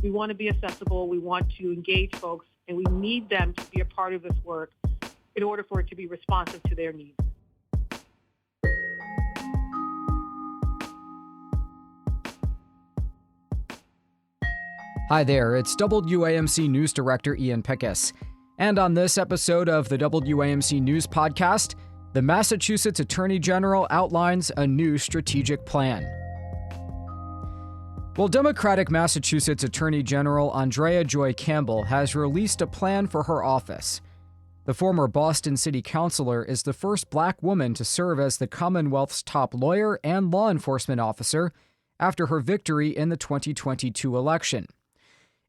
We want to be accessible. We want to engage folks, and we need them to be a part of this work in order for it to be responsive to their needs. Hi there, it's WAMC News Director Ian Pickus. And on this episode of the WAMC News Podcast, the Massachusetts Attorney General outlines a new strategic plan. Well, Democratic Massachusetts Attorney General Andrea Joy Campbell has released a plan for her office. The former Boston City Councilor is the first Black woman to serve as the Commonwealth's top lawyer and law enforcement officer after her victory in the 2022 election.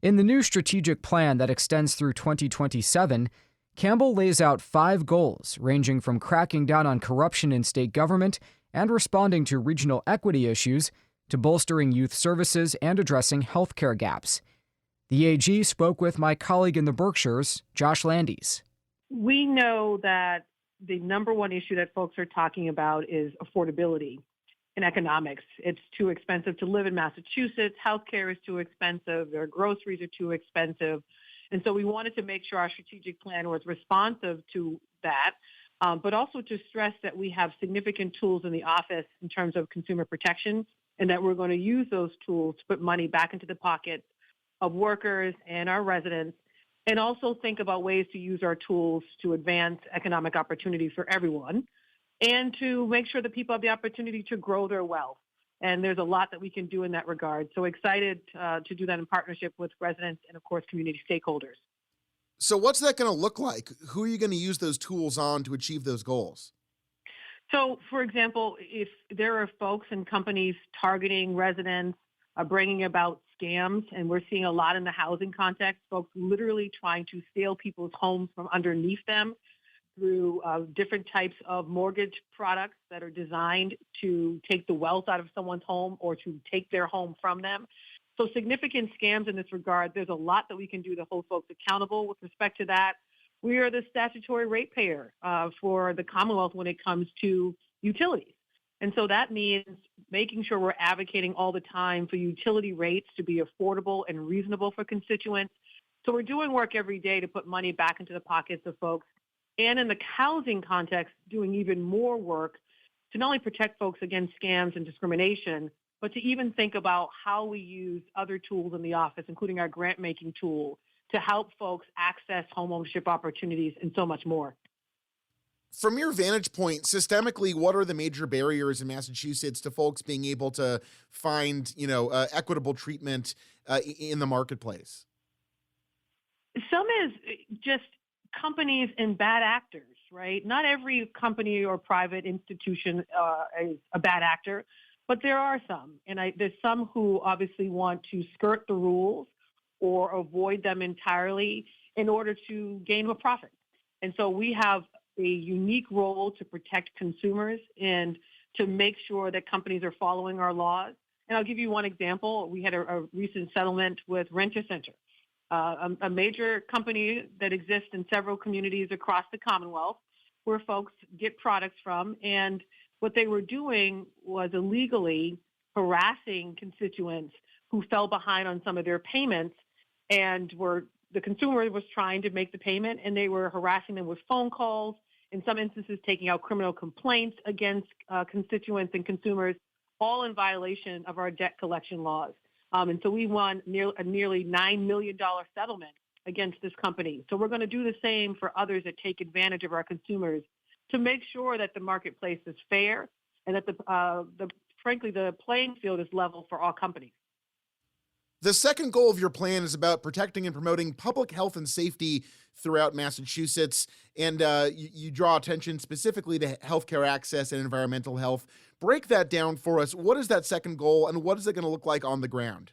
In the new strategic plan that extends through 2027, Campbell lays out 5 goals, ranging from cracking down on corruption in state government and responding to regional equity issues to bolstering youth services and addressing healthcare gaps. The AG spoke with my colleague in the Berkshires, Josh Landis. We know that the number one issue that folks are talking about is affordability in economics. It's too expensive to live in Massachusetts. Healthcare is too expensive. Their groceries are too expensive. And so we wanted to make sure our strategic plan was responsive to that, but also to stress that we have significant tools in the office in terms of consumer protection, and that we're going to use those tools to put money back into the pockets of workers and our residents, and also think about ways to use our tools to advance economic opportunities for everyone, and to make sure that people have the opportunity to grow their wealth. And there's a lot that we can do in that regard. So excited to do that in partnership with residents and, of course, community stakeholders. So what's that going to look like? Who are you going to use those tools on to achieve those goals? So, for example, if there are folks and companies targeting residents, bringing about scams, and we're seeing a lot in the housing context, folks literally trying to steal people's homes from underneath them through different types of mortgage products that are designed to take the wealth out of someone's home or to take their home from them. So significant scams in this regard. There's a lot that we can do to hold folks accountable with respect to that. We are the statutory ratepayer for the Commonwealth when it comes to utilities. And so that means making sure we're advocating all the time for utility rates to be affordable and reasonable for constituents. So we're doing work every day to put money back into the pockets of folks. And in the housing context, doing even more work to not only protect folks against scams and discrimination, but to even think about how we use other tools in the office, including our grant-making tool, to help folks access homeownership opportunities and so much more. From your vantage point, systemically, what are the major barriers in Massachusetts to folks being able to find, equitable treatment in the marketplace? Some is just companies and bad actors, right? Not every company or private institution is a bad actor, but there are some. And there's some who obviously want to skirt the rules or avoid them entirely in order to gain a profit. And so we have a unique role to protect consumers and to make sure that companies are following our laws. And I'll give you one example. We had a recent settlement with Rent-A-Center, a major company that exists in several communities across the Commonwealth where folks get products from. And what they were doing was illegally harassing constituents who fell behind on some of their payments, and the consumer was trying to make the payment, and they were harassing them with phone calls, in some instances taking out criminal complaints against constituents and consumers, all in violation of our debt collection laws. And so we won a nearly $9 million settlement against this company. So we're going to do the same for others that take advantage of our consumers to make sure that the marketplace is fair and that frankly, the playing field is level for all companies. The second goal of your plan is about protecting and promoting public health and safety throughout Massachusetts, and you draw attention specifically to healthcare access and environmental health. Break that down for us. What is that second goal, and what is it going to look like on the ground?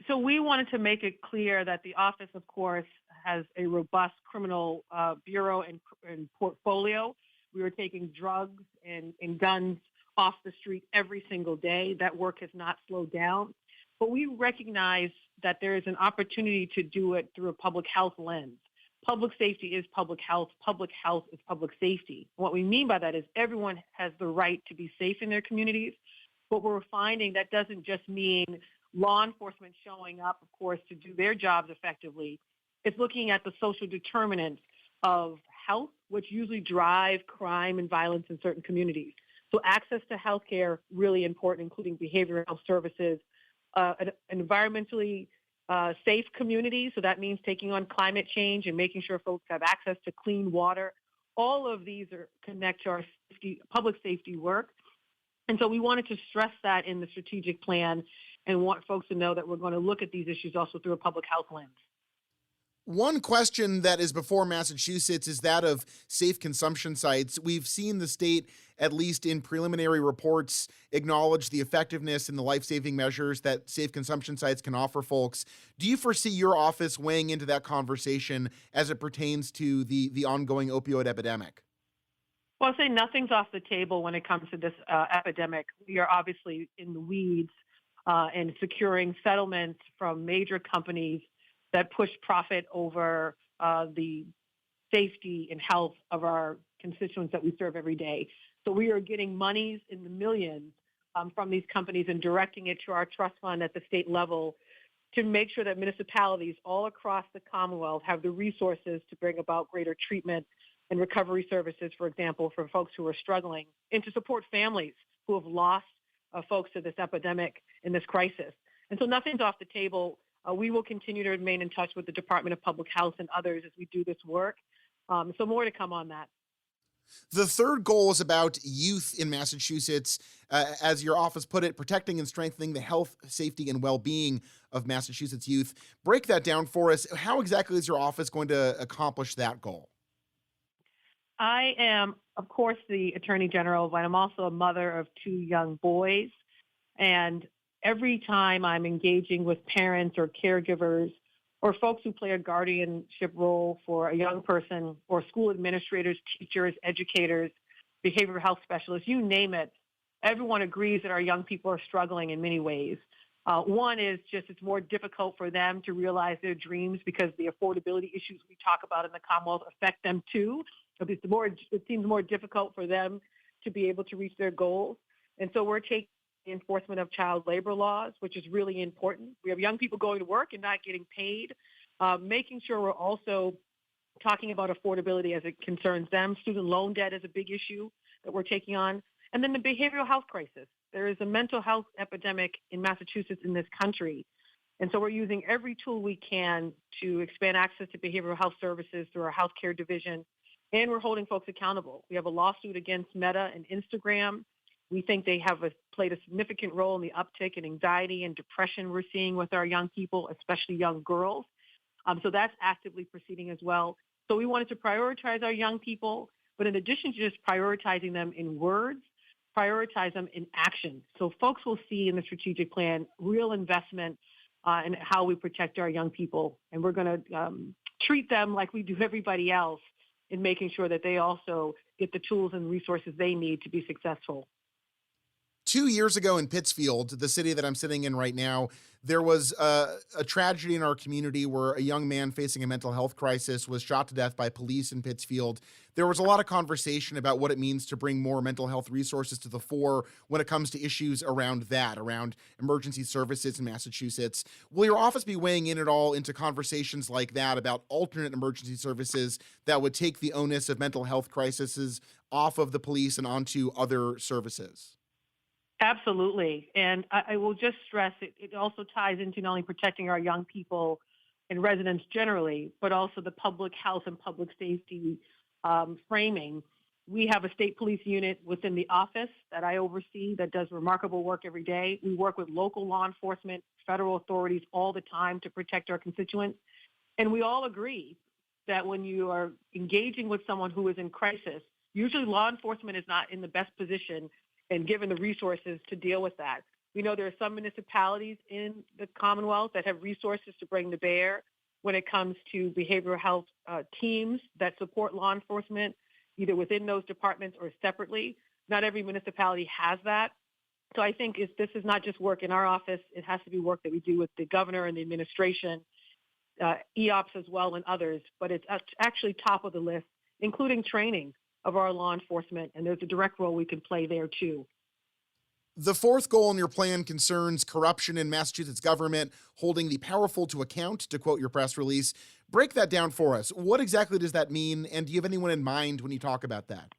So we wanted to make it clear that the office, of course, has a robust criminal bureau and portfolio. We were taking drugs and guns off the street every single day. That work has not slowed down. But we recognize that there is an opportunity to do it through a public health lens. Public safety is public health. Public health is public safety. What we mean by that is everyone has the right to be safe in their communities. But we're finding that doesn't just mean law enforcement showing up, of course, to do their jobs effectively. It's looking at the social determinants of health, which usually drive crime and violence in certain communities. So access to health care, really important, including behavioral health services, an environmentally safe communities. So that means taking on climate change and making sure folks have access to clean water. All of these are connect to our public safety work. And so we wanted to stress that in the strategic plan and want folks to know that we're going to look at these issues also through a public health lens. One question that is before Massachusetts is that of safe consumption sites. We've seen the state, at least in preliminary reports, acknowledge the effectiveness and the life-saving measures that safe consumption sites can offer folks. Do you foresee your office weighing into that conversation as it pertains to the ongoing opioid epidemic? Well, I'll say nothing's off the table when it comes to this epidemic. We are obviously in the weeds and securing settlements from major companies that push profit over the safety and health of our constituents that we serve every day. So we are getting monies in the millions from these companies and directing it to our trust fund at the state level to make sure that municipalities all across the Commonwealth have the resources to bring about greater treatment and recovery services, for example, for folks who are struggling, and to support families who have lost folks to this epidemic and this crisis. And so nothing's off the table. We will continue to remain in touch with the Department of Public Health and others as we do this work. So more to come on that. The third goal is about youth in Massachusetts. As your office put it, protecting and strengthening the health, safety, and well-being of Massachusetts youth. Break that down for us. How exactly is your office going to accomplish that goal? I am, of course, the Attorney General, but I'm also a mother of 2 young boys. And every time I'm engaging with parents or caregivers or folks who play a guardianship role for a young person, or school administrators, teachers, educators, behavioral health specialists, you name it, everyone agrees that our young people are struggling in many ways. One is just it's more difficult for them to realize their dreams because the affordability issues we talk about in the Commonwealth affect them too. It seems more difficult for them to be able to reach their goals. And so we're taking the enforcement of child labor laws, which is really important. We have young people going to work and not getting paid, making sure we're also talking about affordability as it concerns them. Student loan debt is a big issue that we're taking on. And then the behavioral health crisis. There is a mental health epidemic in Massachusetts, in this country. And so we're using every tool we can to expand access to behavioral health services through our healthcare division. And we're holding folks accountable. We have a lawsuit against Meta and Instagram. We think they have played a significant role in the uptick in anxiety and depression we're seeing with our young people, especially young girls. So that's actively proceeding as well. So we wanted to prioritize our young people, but in addition to just prioritizing them in words, prioritize them in action. So folks will see in the strategic plan real investment in how we protect our young people. And we're going to treat them like we do everybody else in making sure that they also get the tools and resources they need to be successful. 2 years ago in Pittsfield, the city that I'm sitting in right now, there was a tragedy in our community where a young man facing a mental health crisis was shot to death by police in Pittsfield. There was a lot of conversation about what it means to bring more mental health resources to the fore when it comes to issues around emergency services in Massachusetts. Will your office be weighing in at all into conversations like that about alternate emergency services that would take the onus of mental health crises off of the police and onto other services? Absolutely. And I will just stress it also ties into not only protecting our young people and residents generally, but also the public health and public safety framing. We have a state police unit within the office that I oversee that does remarkable work every day. We work with local law enforcement, federal authorities all the time to protect our constituents. And we all agree that when you are engaging with someone who is in crisis, usually law enforcement is not in the best position and given the resources to deal with that. We know there are some municipalities in the Commonwealth that have resources to bring to bear when it comes to behavioral health teams that support law enforcement, either within those departments or separately. Not every municipality has that. So I think this is not just work in our office. It has to be work that we do with the governor and the administration, EOPS as well, and others. But it's actually top of the list, including training of our law enforcement, and there's a direct role we can play there too. The fourth goal in your plan concerns corruption in Massachusetts government, holding the powerful to account, to quote your press release. Break that down for us. What exactly does that mean? And do you have anyone in mind when you talk about that?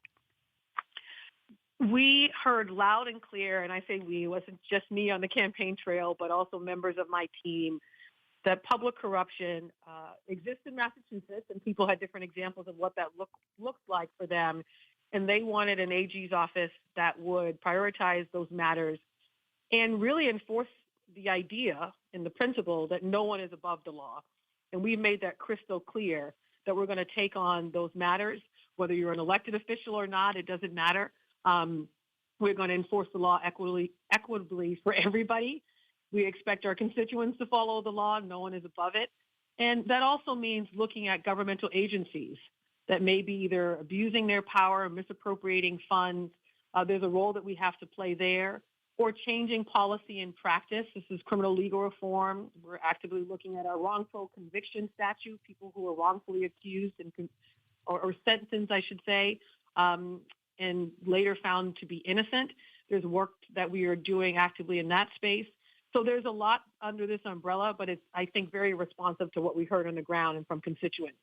We heard loud and clear, and I say we, it wasn't just me on the campaign trail, but also members of my team, that public corruption exists in Massachusetts, and people had different examples of what that looks like for them. And they wanted an AG's office that would prioritize those matters and really enforce the idea and the principle that no one is above the law. And we've made that crystal clear that we're going to take on those matters, whether you're an elected official or not, it doesn't matter. We're going to enforce the law equitably for everybody. We expect our constituents to follow the law. No one is above it. And that also means looking at governmental agencies that may be either abusing their power, misappropriating funds. There's a role that we have to play there, or changing policy and practice. This is criminal legal reform. We're actively looking at our wrongful conviction statute, people who are wrongfully accused or sentenced, I should say, and later found to be innocent. There's work that we are doing actively in that space. So there's a lot under this umbrella, but it's, I think, very responsive to what we heard on the ground and from constituents.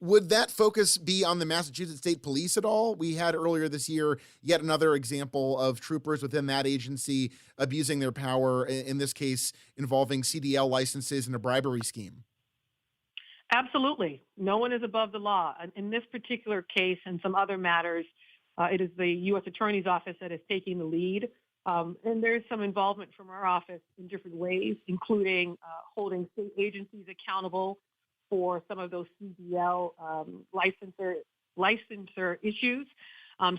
Would that focus be on the Massachusetts State Police at all? We had earlier this year yet another example of troopers within that agency abusing their power, in this case involving CDL licenses and a bribery scheme. Absolutely. No one is above the law. In this particular case and some other matters, it is the U.S. Attorney's Office that is taking the lead. And there's some involvement from our office in different ways, including holding state agencies accountable for some of those CDL licensor issues.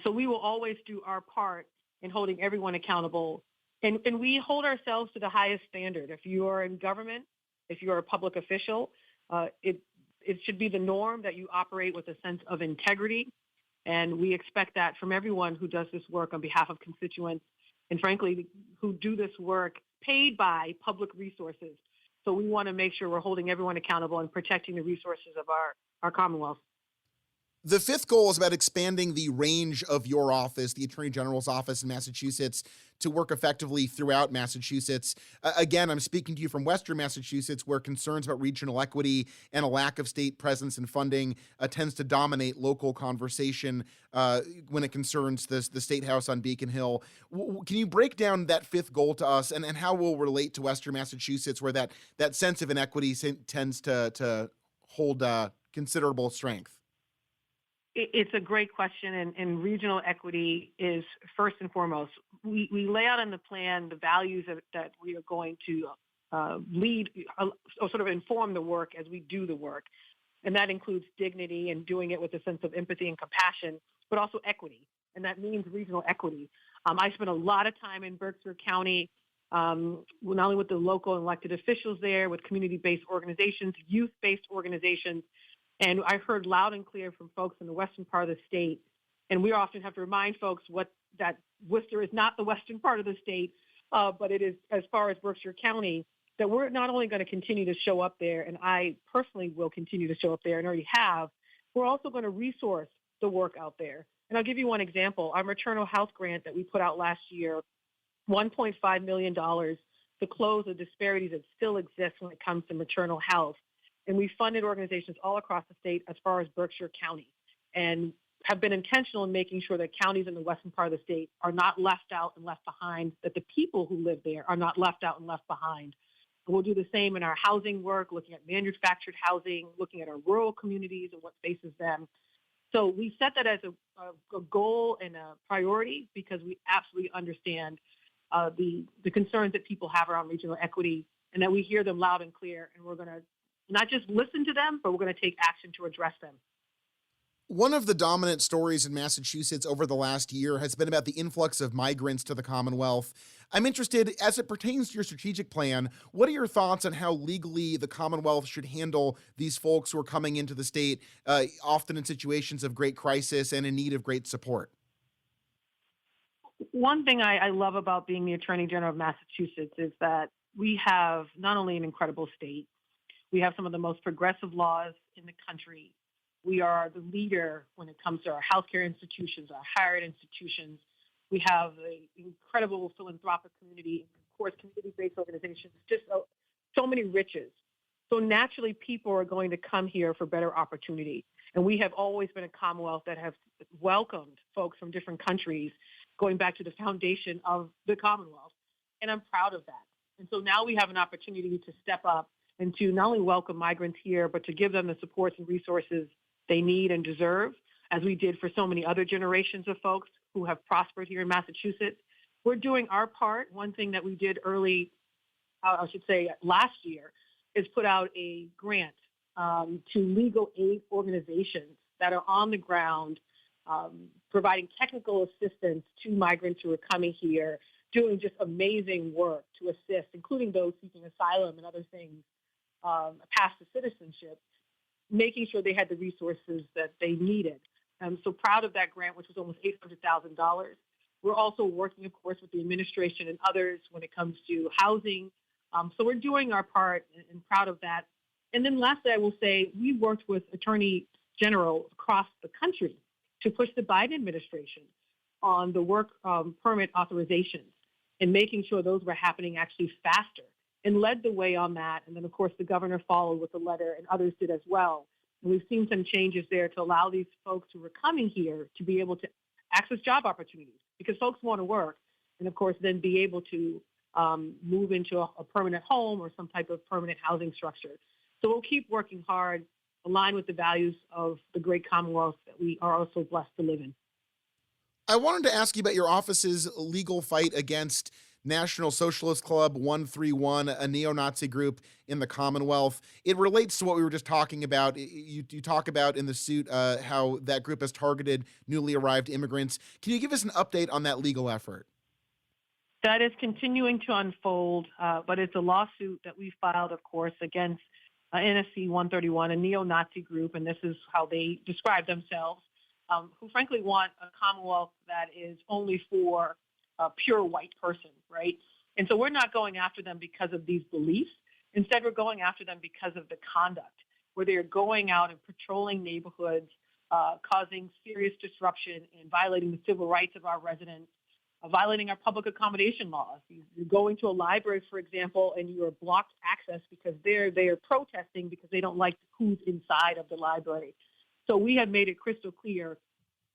So we will always do our part in holding everyone accountable. And we hold ourselves to the highest standard. If you are in government, if you're a public official, it should be the norm that you operate with a sense of integrity. And we expect that from everyone who does this work on behalf of constituents and, frankly, who do this work paid by public resources. So we want to make sure we're holding everyone accountable and protecting the resources of our Commonwealth. The fifth goal is about expanding the range of your office, the Attorney General's office in Massachusetts, to work effectively throughout Massachusetts. Again, I'm speaking to you from Western Massachusetts, where concerns about regional equity and a lack of state presence and funding tends to dominate local conversation when it concerns the State House on Beacon Hill. Can you break down that fifth goal to us and how we'll relate to Western Massachusetts, where that sense of inequity tends to hold considerable strength? It's a great question, and regional equity is first and foremost. We lay out in the plan the values that we are going to lead or sort of inform the work as we do the work. And that includes dignity and doing it with a sense of empathy and compassion, but also equity. And that means regional equity. I spent a lot of time in Berkshire County, not only with the local elected officials there, with community-based organizations, youth-based organizations. And I heard loud and clear from folks in the western part of the state. And we often have to remind folks that Worcester is not the western part of the state, but it is, as far as Berkshire County, that we're not only going to continue to show up there, and I personally will continue to show up there and already have, we're also going to resource the work out there. And I'll give you one example. Our maternal health grant that we put out last year, $1.5 million to close the disparities that still exist when it comes to maternal health. And we funded organizations all across the state as far as Berkshire County, and have been intentional in making sure that counties in the western part of the state are not left out and left behind, that the people who live there are not left out and left behind. And we'll do the same in our housing work, looking at manufactured housing, looking at our rural communities and what faces them. So we set that as a goal and a priority because we absolutely understand the concerns that people have around regional equity, and that we hear them loud and clear, and we're going to not just listen to them, but we're going to take action to address them. One of the dominant stories in Massachusetts over the last year has been about the influx of migrants to the Commonwealth. I'm interested, as it pertains to your strategic plan, what are your thoughts on how legally the Commonwealth should handle these folks who are coming into the state, often in situations of great crisis and in need of great support? One thing I love about being the Attorney General of Massachusetts is that we have not only an incredible state, we have some of the most progressive laws in the country. We are the leader when it comes to our healthcare institutions, our higher ed institutions. We have an incredible philanthropic community, of course, community-based organizations, just so many riches. So naturally, people are going to come here for better opportunity. And we have always been a Commonwealth that have welcomed folks from different countries, going back to the foundation of the Commonwealth. And I'm proud of that. And so now we have an opportunity to step up and to not only welcome migrants here, but to give them the supports and resources they need and deserve, as we did for so many other generations of folks who have prospered here in Massachusetts. We're doing our part. One thing that we did early, I should say last year, is put out a grant to legal aid organizations that are on the ground providing technical assistance to migrants who are coming here, doing just amazing work to assist, including those seeking asylum and other things, path to citizenship, making sure they had the resources that they needed. I'm so proud of that grant, which was almost $800,000. We're also working, of course, with the administration and others when it comes to housing. So we're doing our part and proud of that. And then lastly, I will say we worked with attorney generals across the country to push the Biden administration on the work permit authorizations and making sure those were happening actually faster, and led the way on that. And then, of course, the governor followed with a letter, and others did as well. And we've seen some changes there to allow these folks who are coming here to be able to access job opportunities, because folks want to work, and of course, then be able to move into a permanent home or some type of permanent housing structure. So we'll keep working hard, aligned with the values of the great Commonwealth that we are also blessed to live in. I wanted to ask you about your office's legal fight against National Socialist Club 131, a neo-Nazi group in the Commonwealth. It relates to what we were just talking about. You talk about in the suit how that group has targeted newly arrived immigrants. Can you give us an update on that legal effort? That is continuing to unfold, but it's a lawsuit that we filed, of course, against NSC 131, a neo-Nazi group, and this is how they describe themselves, who frankly want a Commonwealth that is only for a pure white person, right? And so we're not going after them because of these beliefs. Instead, we're going after them because of the conduct, where they're going out and patrolling neighborhoods, causing serious disruption and violating the civil rights of our residents, violating our public accommodation laws. You're going to a library, for example, and you are blocked access because they are protesting because they don't like who's inside of the library. So we have made it crystal clear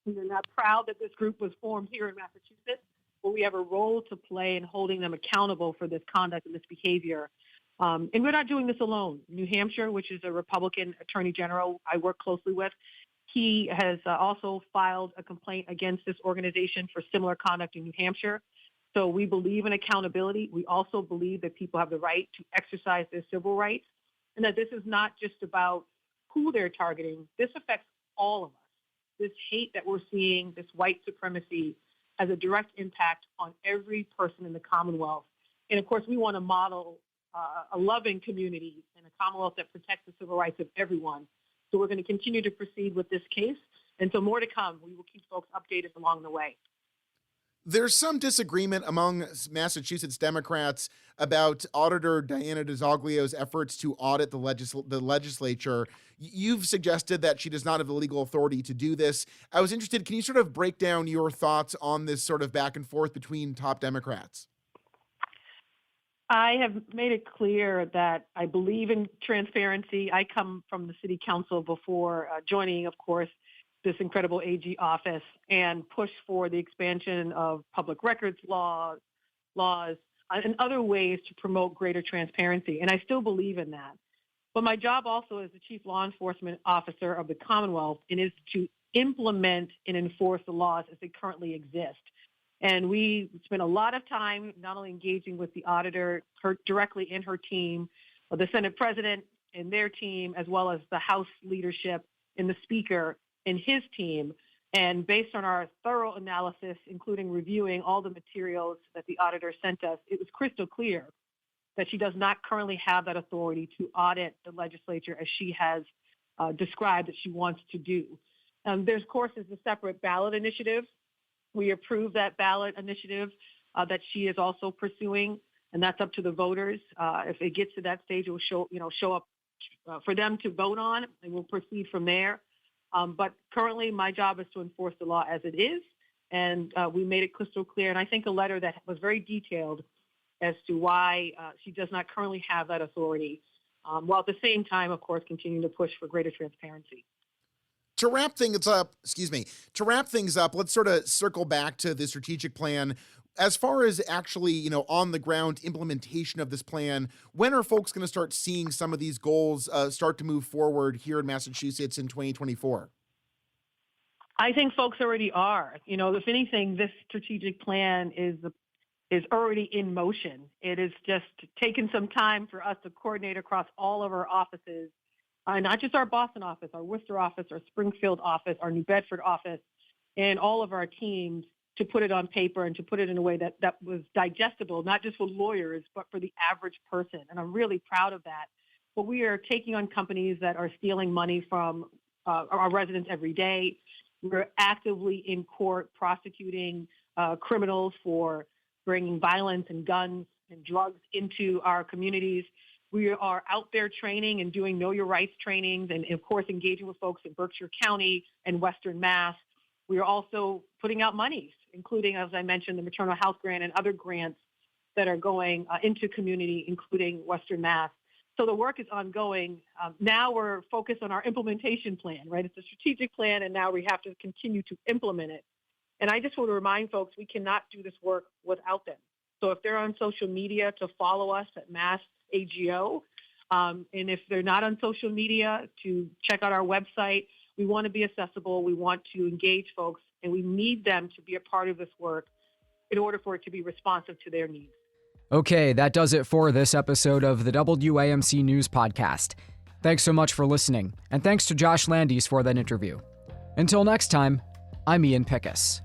we are not proud that this group was formed here in Massachusetts, but we have a role to play in holding them accountable for this conduct and this behavior. And we're not doing this alone. New Hampshire, which is a Republican attorney general I work closely with, he has also filed a complaint against this organization for similar conduct in New Hampshire. So we believe in accountability. We also believe that people have the right to exercise their civil rights, and that this is not just about who they're targeting. This affects all of us. This hate that we're seeing, this white supremacy, has a direct impact on every person in the Commonwealth. And of course, we want to model a loving community and a Commonwealth that protects the civil rights of everyone. So we're going to continue to proceed with this case. And so more to come. We will keep folks updated along the way. There's some disagreement among Massachusetts Democrats about Auditor Diana DeZoglio's efforts to audit the legislature. You've suggested that she does not have the legal authority to do this. I was interested, can you sort of break down your thoughts on this sort of back and forth between top Democrats? I have made it clear that I believe in transparency. I come from the city council before joining, of course, this incredible AG office, and push for the expansion of public records laws, and other ways to promote greater transparency. And I still believe in that. But my job also as the chief law enforcement officer of the Commonwealth is to implement and enforce the laws as they currently exist. And we spent a lot of time not only engaging with the auditor directly in her team, the Senate president and their team, as well as the House leadership and the speaker and his team. And based on our thorough analysis, including reviewing all the materials that the auditor sent us, it was crystal clear that she does not currently have that authority to audit the legislature as she has described that she wants to do. There's, of course, is a separate ballot initiative. We approved that ballot initiative that she is also pursuing, and that's up to the voters. If it gets to that stage, it will show up for them to vote on, and we'll proceed from there. But currently, my job is to enforce the law as it is, And we made it crystal clear, and I think a letter that was very detailed as to why she does not currently have that authority, while at the same time, of course, continuing to push for greater transparency. To wrap things up, let's sort of circle back to the strategic plan. As far as actually, on the ground implementation of this plan, when are folks going to start seeing some of these goals start to move forward here in Massachusetts in 2024? I think folks already are. If anything, this strategic plan is already in motion. It is just taken some time for us to coordinate across all of our offices, not just our Boston office, our Worcester office, our Springfield office, our New Bedford office, and all of our teams to put it on paper and to put it in a way that was digestible, not just for lawyers, but for the average person. And I'm really proud of that. But we are taking on companies that are stealing money from our residents every day. We're actively in court prosecuting criminals for bringing violence and guns and drugs into our communities. We are out there training and doing Know Your Rights trainings and, of course, engaging with folks in Berkshire County and Western Mass. We are also putting out monies, including, as I mentioned, the maternal health grant and other grants that are going into community, including Western Mass. So the work is ongoing. Now we're focused on our implementation plan, right? It's a strategic plan, and now we have to continue to implement it. And I just want to remind folks, we cannot do this work without them. So if they're on social media, to follow us at Mass AGO. And if they're not on social media, to check out our website. We want to be accessible. We want to engage folks, and we need them to be a part of this work in order for it to be responsive to their needs. Okay, that does it for this episode of the WAMC News Podcast. Thanks so much for listening, and thanks to Josh Landis for that interview. Until next time, I'm Ian Pickus.